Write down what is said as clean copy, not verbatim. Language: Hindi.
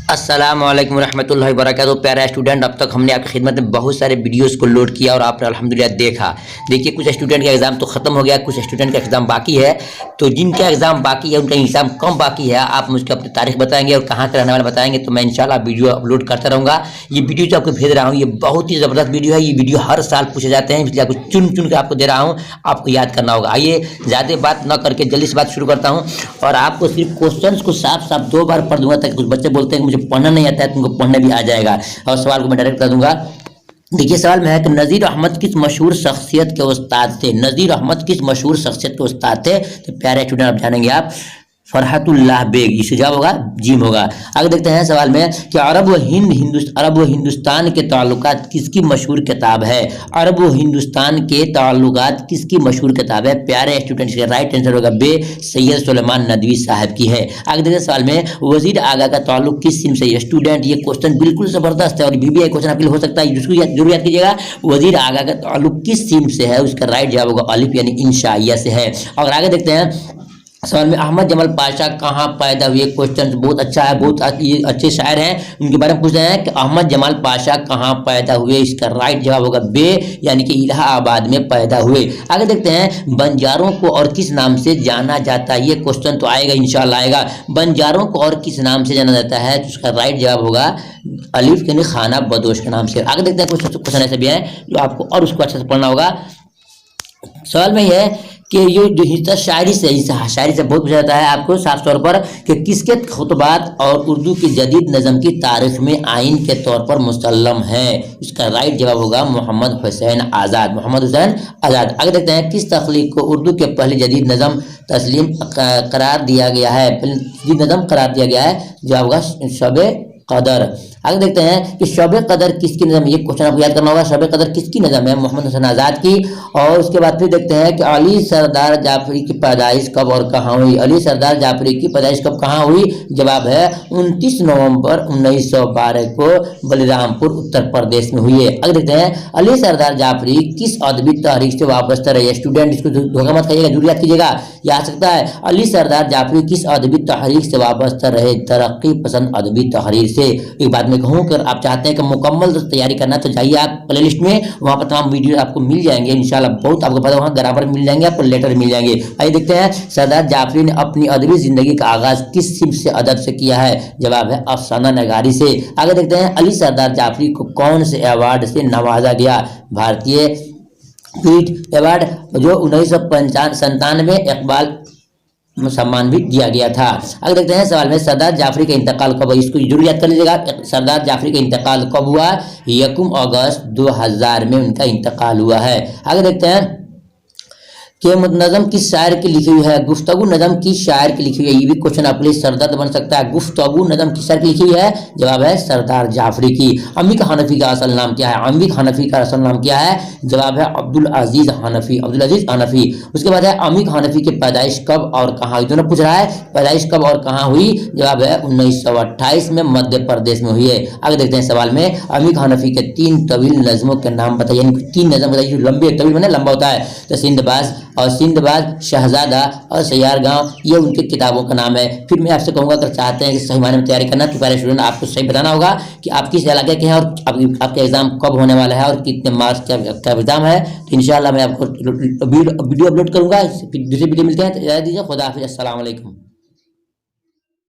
अस्सलाम वालेकुम रहमतुल्लाहि व बरकातहू। प्यारा स्टूडेंट, अब तक हमने आपकी खिदमत में बहुत सारे वीडियोस को लोड किया और आपने अल्हम्दुलिल्लाह देखा। देखिए, कुछ स्टूडेंट का एग्ज़ाम तो ख़त्म हो गया, कुछ स्टूडेंट का एग्ज़ाम बाकी है। तो जिनका एग्ज़ाम बाकी है, उनका एग्ज़ाम कम बाकी है, आप मुझको अपनी तारीख बताएंगे और कहाँ के रहने वाले बताएंगे, तो मैं इंशाल्लाह वीडियो अपलोड करता रहूँगा। ये वीडियो जो आपको भेज रहा हूँ, ये बहुत ही ज़बरदस्त वीडियो है। ये वीडियो हर साल पूछे जाते हैं, इसलिए आपको चुन चुन के आपको दे रहा हूँ, आपको याद करना होगा। आइए ज़्यादा बात न करके जल्दी से बात शुरू करता हूँ और आपको सिर्फ क्वेश्चन को साफ साफ 2 बार पढ़ दूंगा, ताकि कुछ बच्चे बोलते हैं कि मुझे पढ़ना नहीं आता है, तुमको पढ़ने भी आ जाएगा। और सवाल को मैं डायरेक्ट कर दूंगा। देखिए, सवाल में है कि नज़ीर अहमद किस मशहूर शख्सियत के उस्ताद थे। नज़ीर अहमद किस मशहूर शख्सियत के उस्ताद थे? तो प्यारे स्टूडेंट, आप जानेंगे आप फरहतुल्लाह बेग। इससे जवाब होगा जिम होगा। आगे देखते हैं सवाल में कि अरब व हिंदुस्तान के ताल्लुकात किसकी मशहूर किताब है? अरब व हिंदुस्तान के ताल्लुकात किसकी मशहूर किताब है? प्यारे स्टूडेंट्स, का राइट आंसर होगा बे, सैयद सुलेमान नदवी साहब की है। आगे देखते हैं सवाल में वजीर आगा का ताल्लुक किस सिम से है? स्टूडेंट, ये क्वेश्चन बिल्कुल जबरदस्त है और बीबीआई क्वेश्चन आपके लिए हो सकता है, जिसको जरूर याद कीजिएगा। वजीर आगा का ताल्लुक किस सिम से है? उसका राइट जवाब होगा अलिफ यानी इंशाइया से है। और आगे देखते हैं सवाल में अहमद जमाल पाशा कहाँ पैदा हुए? क्वेश्चन बहुत अच्छा है, बहुत अच्छे शायर हैं, उनके बारे में पूछ रहे हैं कि अहमद जमाल पाशा कहाँ पैदा हुए। इसका राइट जवाब होगा बे, यानी कि इलाहाबाद में पैदा हुए। आगे देखते हैं बंजारों को और किस नाम से जाना जाता है? ये क्वेश्चन तो आएगा, इंशाल्लाह आएगा। बंजारों को और किस नाम से जाना जाता है? तो उसका राइट जवाब होगा अलिफ यानी खाना बदोश के नाम से। आगे देखते हैं कुछ क्वेश्चन ऐसे भी है जो आपको और उसको अच्छे से पढ़ना होगा। सवाल में यह है कि ये जो हिस्सा शायरी से बहुत पूछा जाता है आपको साफ तौर पर कि किसके खुतबात और उर्दू की जदीद नज़म की तारीख में आइन के तौर पर मुसल्लम है? इसका राइट जवाब होगा मोहम्मद हुसैन आज़ाद। आगे देखते हैं किस तख्लीक को उर्दू के पहले जदीद नज़म तस्लीम करार दिया गया है? जदीद नज़म करार दिया गया है, जवाब होगा शब कदर। आगे देखते हैं कि शब कदर किसकी नज़म है? ये क्वेश्चन आपको याद करना होगा। शब कदर किसकी नज़म है? मोहम्मद हुसैन आज़ाद की। और उसके बाद फिर देखते हैं कि अली सरदार जाफरी की पैदाइश कब और कहाँ हुई? अली सरदार जाफरी की पैदाइश कब कहाँ हुई? जवाब है 29 नवंबर 1912 को बलरामपुर उत्तर प्रदेश में हुई है। आगे देखते हैं अली सरदार जाफरी किस अदबी तहरीक से वाबस्ता रहे? स्टूडेंट, इसको धोखा मत खाइएगा, जरूर याद कीजिएगा, याद सकता है। अली सरदार जाफरी किस अदबी तहरीक से वाबस्ता रहे? तरक्की पसंद अदबी तहरीर से। एक बात मैं कहूँ कि आप चाहते हैं कि मुकम्मल तैयारी करना, तो जाइए आप प्लेलिस्ट में, वहाँ पर तमाम वीडियो आपको मिल जाएंगे इंशाल्लाह। बहुत आपको पता, वहाँ ग्रामर मिल जाएंगे, आपको लेटर मिल जाएंगे। आइए देखते हैं सरदार जाफरी ने अपनी अदबी जिंदगी का आगाज किस सिम से अदब से किया है? जवाब है अफसाना नगारी से। आगे देखते हैं अली सरदार जाफरी को कौन से अवार्ड से नवाजा गया? भारतीय पीठ अवार्ड जो 1997 इकबाल सम्मान भी दिया गया था। अगर देखते हैं सवाल में सरदार जाफरी का इंतकाल कब हुआ? इसको जरूर याद कर लीजिएगा। सरदार जाफरी का इंतकाल कब हुआ? 1 अगस्त 2000 में उनका इंतकाल हुआ है। आगे देखते हैं कि नज़म किस शायर की लिखी हुई है? गुफ्तगू नज़म किस शायर की लिखी हुई है? ये भी क्वेश्चन आपके लिए सरदर्द बन सकता है। गुफ्तगू नज़म किस शायर की लिखी हुई है? जवाब है सरदार जाफरी की। अमीक हनफी का असल नाम क्या है? अमीक हनफी का असल नाम क्या है? जवाब है अब्दुल अजीज हनफी। उसके बाद है अमीक हनफी की पैदाइश कब और कहाँ हुई? दोनों पूछ रहा है पैदाइश कब और कहाँ हुई। जवाब है 1928 में मध्य प्रदेश में हुई है। आगे देखते हैं सवाल में अमीक हनफी के 3 तवील नज़मों के नाम बताइए। यानी 3 नज़म बताइए जो लंबे, तवील मैंने लंबा होता है। तो सिंदबाज, शहजादा और सैयार गांव, ये उनकी किताबों का नाम है। फिर मैं आपसे कहूँगा अगर चाहते हैं कि सही मायने में तैयारी करना, तो प्यारे स्टूडेंट आपको सही बताना होगा कि आप किस इलाके के हैं और आपका एग्जाम कब होने वाला है और कितने मार्क्स का एग्जाम है। तो इंशाल्लाह मैं आपको वीडियो अपलोड करूँगा। दूसरी वीडियो मिलते हैं, तो इजाज़त दीजिए। खुदा हाफिज़, अस्सलाम वालेकुम।